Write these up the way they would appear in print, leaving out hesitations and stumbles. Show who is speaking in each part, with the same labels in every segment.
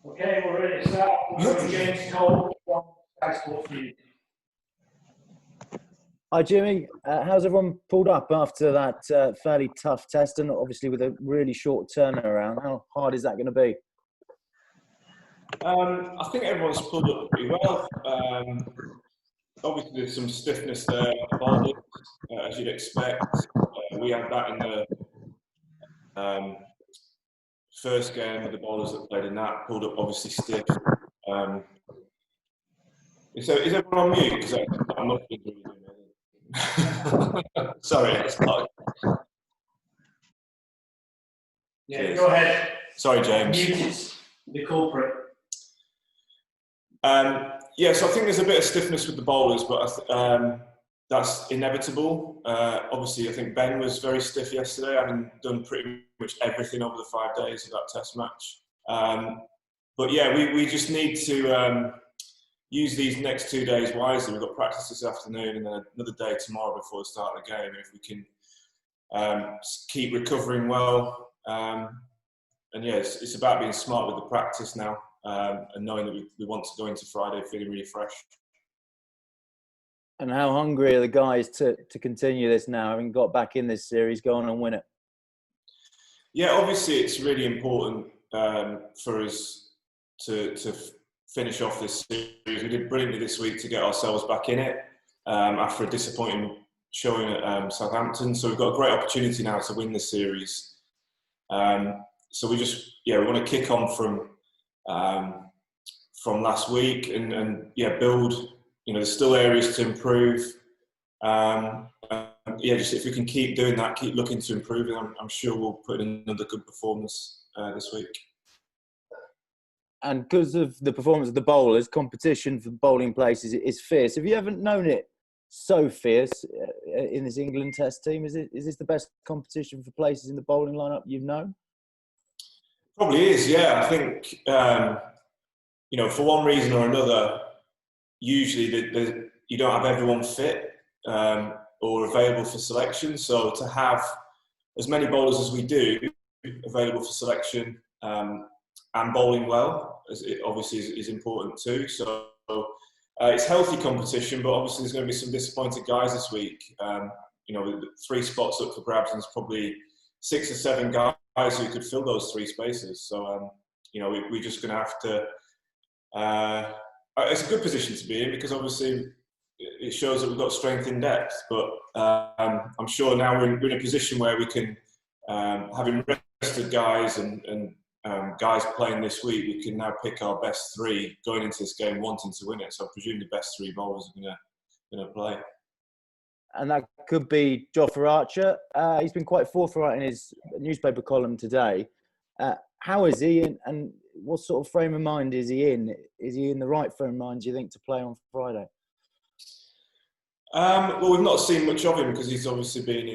Speaker 1: Okay, we're ready to start. James Cole from Sky Sports News.
Speaker 2: Hi Jimmy, how's everyone pulled up after that fairly tough test, and obviously with a really short turnaround? How hard is that going to be?
Speaker 3: I think everyone's pulled up pretty well. Obviously there's some stiffness there, as you'd expect. We had that in the first game with the bowlers that played in that, pulled up obviously stiff. Is everyone on mute? Because I'm not really doing anything. Sorry, it's not.
Speaker 1: Yeah,
Speaker 3: Cheers.
Speaker 1: go ahead.
Speaker 3: Sorry, James.
Speaker 1: Mute is the culprit.
Speaker 3: Yeah, so I think there's a bit of stiffness with the bowlers, but that's inevitable. Obviously, I think Ben was very stiff yesterday, having done pretty much everything over the 5 days of that test match. But yeah, we just need to use these next 2 days wisely. We've got practice this afternoon and then another day tomorrow before the start of the game. And if we can keep recovering well, and yeah, it's about being smart with the practice now, and knowing that we want to go into Friday feeling really fresh.
Speaker 2: And how hungry are the guys to continue this now, having got back in this series, go on and win it?
Speaker 3: Yeah, obviously it's really important for us to finish off this series. We did brilliantly this week to get ourselves back in it after a disappointing showing at Southampton. So we've got a great opportunity now to win this series. So we want to kick on from last week and build. There's still areas to improve. Just if we can keep doing that, keep looking to improve, I'm sure we'll put in another good performance this week.
Speaker 2: And because of the performance of the bowlers, competition for bowling places is fierce. Have you ever known it so fierce in this England Test team? Is this the best competition for places in the bowling lineup you've known?
Speaker 3: Probably is, yeah. I think for one reason or another, usually you don't have everyone fit or available for selection. So to have as many bowlers as we do available for selection and bowling well, as it obviously is important too. So it's healthy competition, but obviously there's going to be some disappointed guys this week. With 3 spots up for grabs, and there's probably 6 or 7 guys who could fill those 3 spaces. So we're just going to have to. It's a good position to be in because obviously it shows that we've got strength in depth. But I'm sure now we're in a position where we can, having rested guys and guys playing this week, we can now pick our best 3 going into this game wanting to win it. So I presume the best 3 bowlers are going to play. And
Speaker 2: that could be Jofra Archer. He's been quite forthright in his newspaper column today. How is he, and what sort of frame of mind is he in? Is he in the right frame of mind, do you think, to play on Friday?
Speaker 3: Well, we've not seen much of him because he's obviously been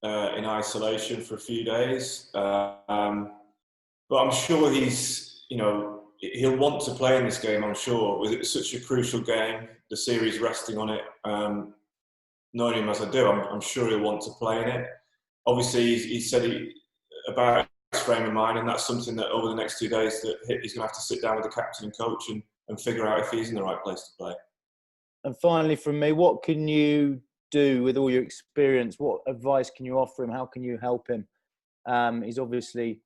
Speaker 3: in isolation for a few days. But I'm sure he'll want to play in this game, I'm sure. With it such a crucial game, the series resting on it, knowing him as I do, I'm sure he'll want to play in it. Obviously, he said about his frame of mind, and that's something that over the next 2 days that he's going to have to sit down with the captain and coach and figure out if he's in the right place to play.
Speaker 2: And finally, from me, what can you do with all your experience? What advice can you offer him? How can you help him? He's obviously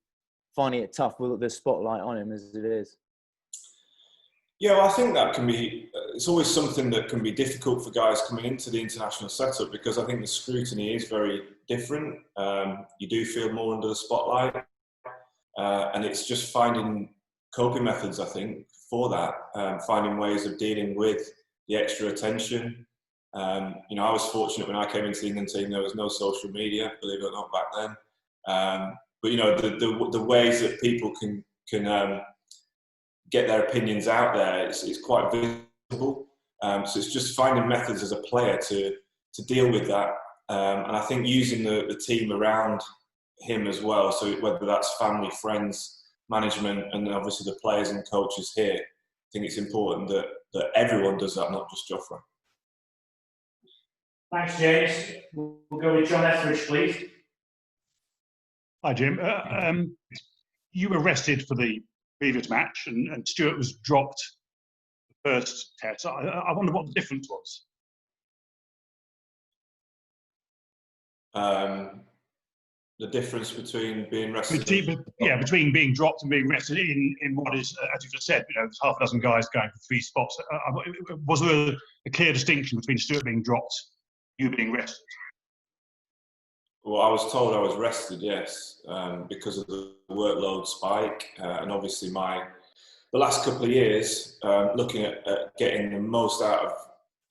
Speaker 2: finding it tough with the spotlight on him as it is.
Speaker 3: Yeah, well, I think that can be. It's always something that can be difficult for guys coming into the international setup because I think the scrutiny is very different. You do feel more under the spotlight, and it's just finding coping methods, I think, for that. Finding ways of dealing with the extra attention. I was fortunate when I came into the England team. There was no social media, believe it or not, back then. But the ways that people can get their opinions out there, it's quite visible. So it's just finding methods as a player to deal with that. And I think using the team around him as well. So whether that's family, friends, management, and obviously the players and coaches here, I think it's important that everyone does that, not just Jofra.
Speaker 1: Thanks, James. We'll go with John Etheridge, please.
Speaker 4: Hi, Jim. You were rested for the previous match, and Stuart was dropped the first test. I wonder what the difference was.
Speaker 3: The difference between being rested.
Speaker 4: Between being dropped and being rested in what is, as you just said, there's half a dozen guys going for 3 spots. Was there a clear distinction between Stuart being dropped, you being rested?
Speaker 3: Well, I was told I was rested, yes, because of the workload spike, and obviously the last couple of years, looking at getting the most out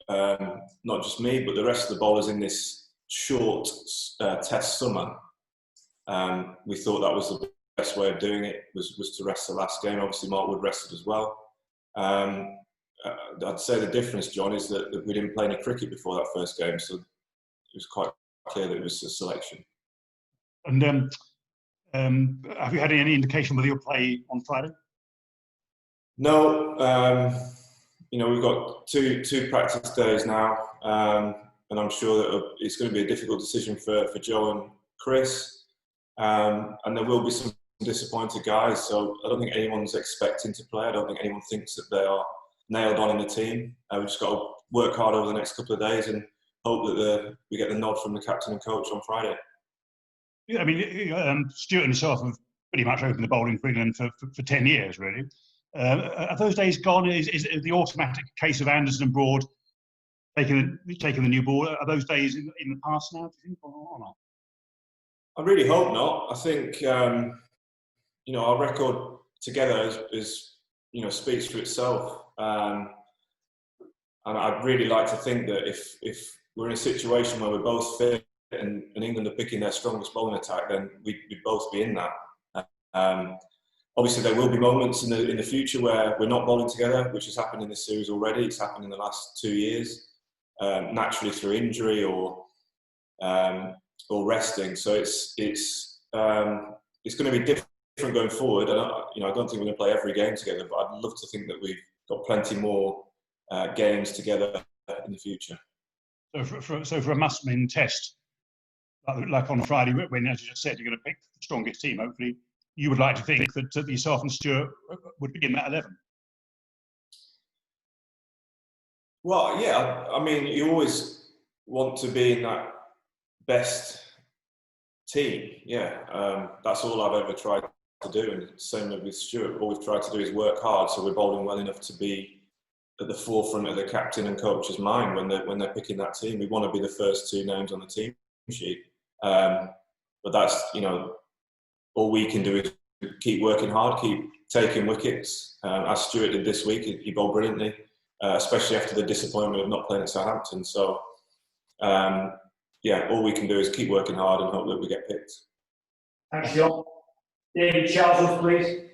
Speaker 3: of not just me, but the rest of the bowlers in this short test summer. We thought that was the best way of doing it, was to rest the last game. Obviously, Mark Wood rested as well. I'd say the difference, John, is that we didn't play any cricket before that first game, so it was quite clear that it was a selection.
Speaker 4: And have you had any indication whether you'll play on Friday?
Speaker 3: No. We've got two practice days now, and I'm sure that it's going to be a difficult decision for Joe and Chris. And there will be some disappointed guys, so I don't think anyone's expecting to play. I don't think anyone thinks that they are nailed on in the team. We've just got to work hard over the next couple of days and hope that we get the nod from the captain and coach on Friday.
Speaker 4: Yeah, I mean, Stuart and yourself have pretty much opened the bowling for England for 10 years, really. Are those days gone? Is it the automatic case of Anderson and Broad taking the new ball? Are those days in the past now, do you think, or not?
Speaker 3: I really hope not. I think our record together is speaks for itself, and I'd really like to think that if we're in a situation where we're both fit and England are picking their strongest bowling attack, then we'd both be in that. Obviously, there will be moments in the future where we're not bowling together, which has happened in this series already. It's happened in the last 2 years, naturally through injury or resting. So it's going to be different going forward. And I don't think we're going to play every game together, but I'd love to think that we've got plenty more games together in the future.
Speaker 4: So for a must-win test, like on Friday, when, as you just said, you're going to pick the strongest team, hopefully, you would like to think that yourself and Stuart would be in that 11.
Speaker 3: Well, yeah. I mean, you always want to be in that best team. Yeah, that's all I've ever tried to do, and same with Stuart. All we've tried to do is work hard, so we're bowling well enough to be at the forefront of the captain and coach's mind when they're picking that team. We want to be the first 2 names on the team sheet, but that's all we can do is keep working hard, keep taking wickets. As Stuart did this week, he bowled brilliantly, especially after the disappointment of not playing at Southampton. So. All we can do is keep working hard and hope that we get picked.
Speaker 1: Thanks, John. David Charles, please.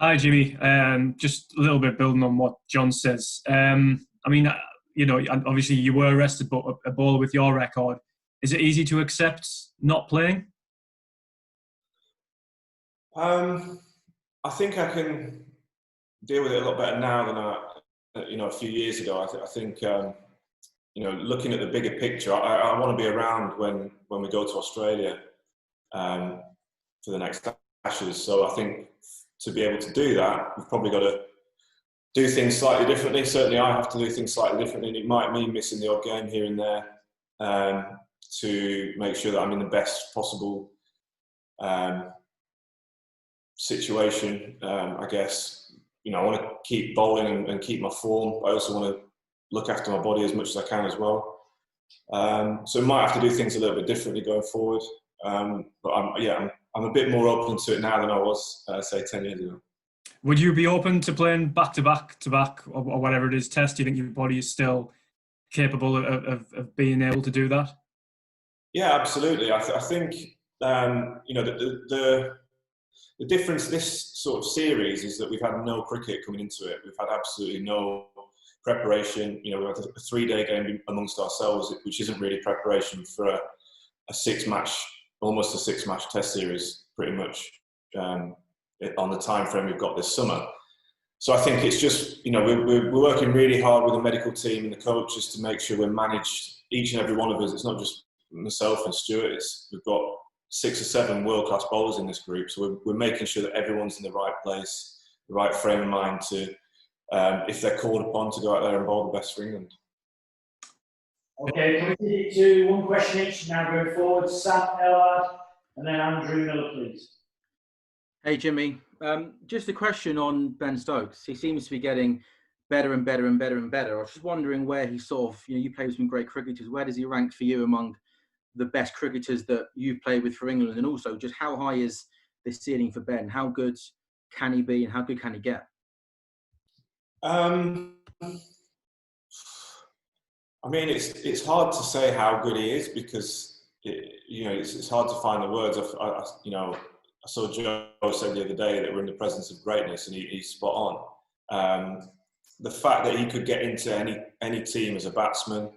Speaker 5: Hi, Jimmy. Just a little bit building on what John says. Obviously you were arrested, but a bowler with your record, is it easy to accept not playing?
Speaker 3: I think I can deal with it a lot better now than a few years ago. I think. Looking at the bigger picture, I want to be around when we go to Australia for the next Ashes. So I think to be able to do that, we've probably got to do things slightly differently. Certainly I have to do things slightly differently, and it might mean missing the odd game here and there to make sure that I'm in the best possible situation. I guess, I want to keep bowling and keep my form. I also want to look after my body as much as I can as well. So I might have to do things a little bit differently going forward. But I'm a bit more open to it now than I was, say, 10 years ago. Would
Speaker 5: you be open to playing back-to-back or whatever it is, test? Do you think your body is still capable of being able to do that? Yeah, absolutely. I think, the difference this sort of series is that we've had no cricket coming into it. We've had absolutely no preparation. We had a 3-day game amongst ourselves, which isn't really preparation for a 6-match, almost a 6-match test series, pretty much on the time frame we've got this summer. So I think it's just, we're working really hard with the medical team and the coaches to make sure we're managed, each and every one of us. It's not just myself and Stuart. We've got
Speaker 3: 6 or 7 world-class bowlers in this group. So we're making sure that everyone's in the right place, the right frame of mind to, if they're called upon, to go out there and bowl the best for England.
Speaker 1: Okay, can we take it to one question each now going forward? Sam Ellard and then Andrew Miller, please.
Speaker 6: Hey, Jimmy. Just a question on Ben Stokes. He seems to be getting better and better and better and better. I was just wondering where he sort of, you played with some great cricketers. Where does he rank for you among the best cricketers that you've played with for England? And also, just how high is the ceiling for Ben? How good can he be and how good can he get?
Speaker 3: I mean, it's hard to say how good he is because it's hard to find the words. I saw Joe said the other day that we're in the presence of greatness, and he's spot on. The fact that he could get into any team as a batsman,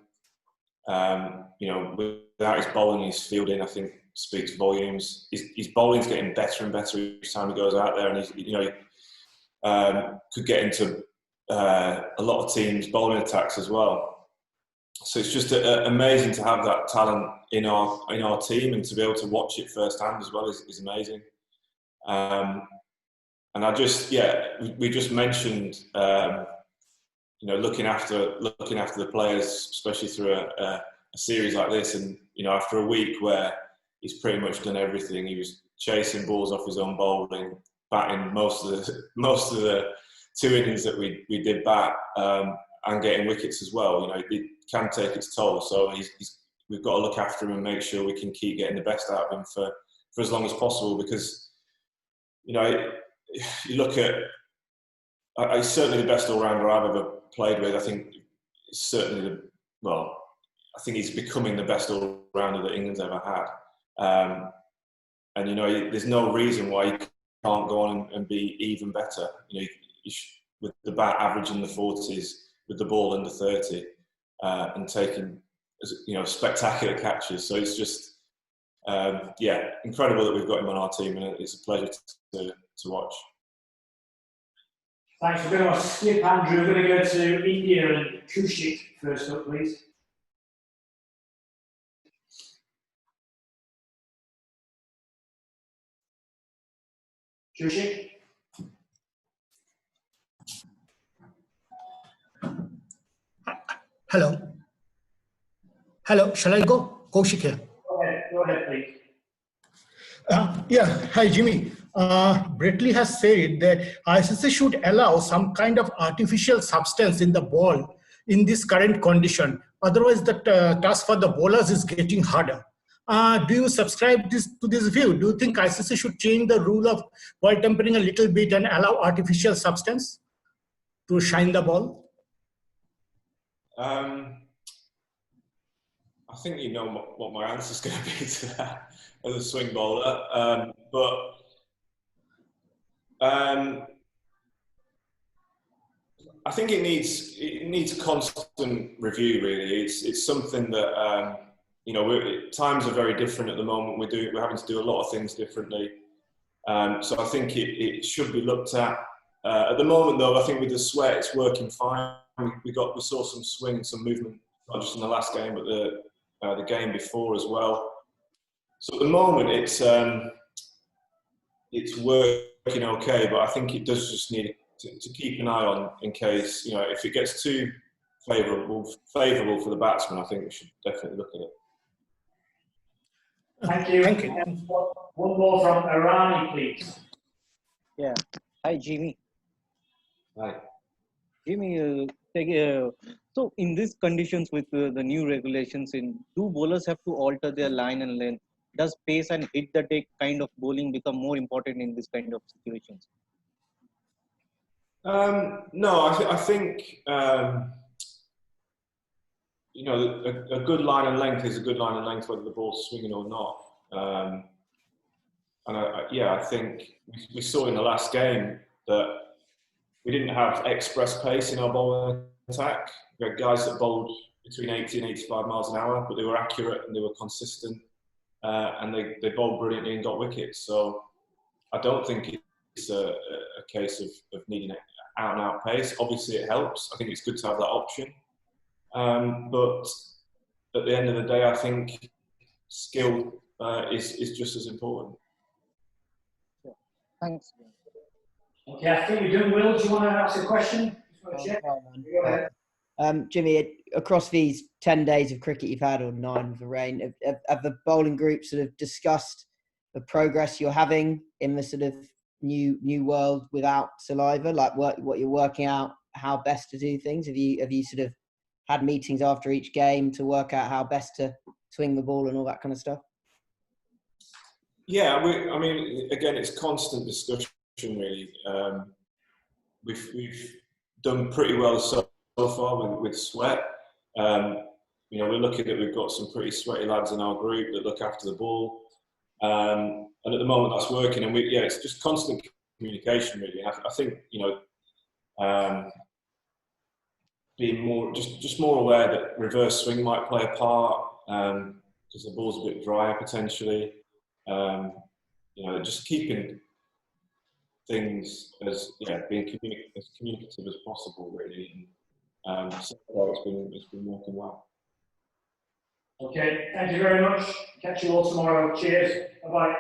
Speaker 3: without his bowling, his fielding, I think speaks volumes. His bowling's getting better and better each time he goes out there, and he could get into a lot of teams' bowling attacks as well. So it's just amazing to have that talent in our team, and to be able to watch it firsthand as well is amazing. And we just mentioned looking after the players, especially through a series like this. And after a week where he's pretty much done everything, he was chasing balls off his own bowling, batting most of the 2 innings that we did bat, and getting wickets as well. It can take its toll. So we've got to look after him and make sure we can keep getting the best out of him for as long as possible. Because you look at, he's certainly the best all-rounder I've ever played with. I think certainly I think he's becoming the best all-rounder that England's ever had. And there's no reason why he can't go on and be even better. With the bat averaging the 40s, with the ball under 30, and taking spectacular catches. So it's just incredible that we've got him on our team, and it's a pleasure to watch.
Speaker 1: Thanks. We're going to skip Andrew. We're going to go to India and Kushik first up, please. Kushik.
Speaker 7: Hello, shall I go? Kaushik here.
Speaker 1: Go ahead, please.
Speaker 7: Hi Jimmy. Bretley has said that ICC should allow some kind of artificial substance in the ball in this current condition. Otherwise, the task for the bowlers is getting harder. Do you subscribe to this view? Do you think ICC should change the rule of ball tempering a little bit and allow artificial substance to shine the ball?
Speaker 3: I think you know what my answer is going to be to that as a swing bowler, I think it needs constant review. Really, it's something that times are very different at the moment. We're having to do a lot of things differently, so I think it should be looked at. At the moment, though, I think with the sweat, it's working fine. We saw some swing and some movement, not just in the last game, but the game before as well. So at the moment, it's working okay, but I think it does just need to keep an eye on in case if it gets too favourable for the batsman. I think we should definitely look at it.
Speaker 1: Thank you.
Speaker 7: Thank you.
Speaker 1: One more from Irani, please.
Speaker 8: Yeah. Hi, Jimmy.
Speaker 3: Right.
Speaker 8: Jimmy, so in these conditions with the new regulations, do bowlers have to alter their line and length? Does pace and hit the deck kind of bowling become more important in this kind of situations?
Speaker 3: No, I think a good line and length is a good line and length whether the ball's swinging or not. I think we saw in the last game that we didn't have express pace in our bowling attack. We had guys that bowled between 80 and 85 miles an hour, but they were accurate and they were consistent, and they bowled brilliantly and got wickets. So I don't think it's a case of needing out and out pace. Obviously it helps. I think it's good to have that option. But at the end of the day, I think skill is just as important.
Speaker 8: Thanks.
Speaker 1: Okay, I think we're done. Will, do you want to ask a question? Go ahead.
Speaker 9: Jimmy, across these 10 days of cricket you've had, or 9 with the rain, have the bowling group sort of discussed the progress you're having in the sort of new world without saliva, like what you're working out, how best to do things? Have you sort of had meetings after each game to work out how best to swing the ball and all that kind of stuff?
Speaker 3: Yeah, I mean, again, it's constant discussion, really. We've done pretty well so far with sweat. You know, we're lucky that we've got some pretty sweaty lads in our group that look after the ball. And at the moment that's working, and it's just constant communication, really. I think, you know, being more just more aware that reverse swing might play a part, because the ball's a bit drier potentially. You know, just keeping things as being as communicative as possible, really. And so far it's been working well.
Speaker 1: Okay, thank you very much. Catch you all tomorrow. Cheers. Bye bye.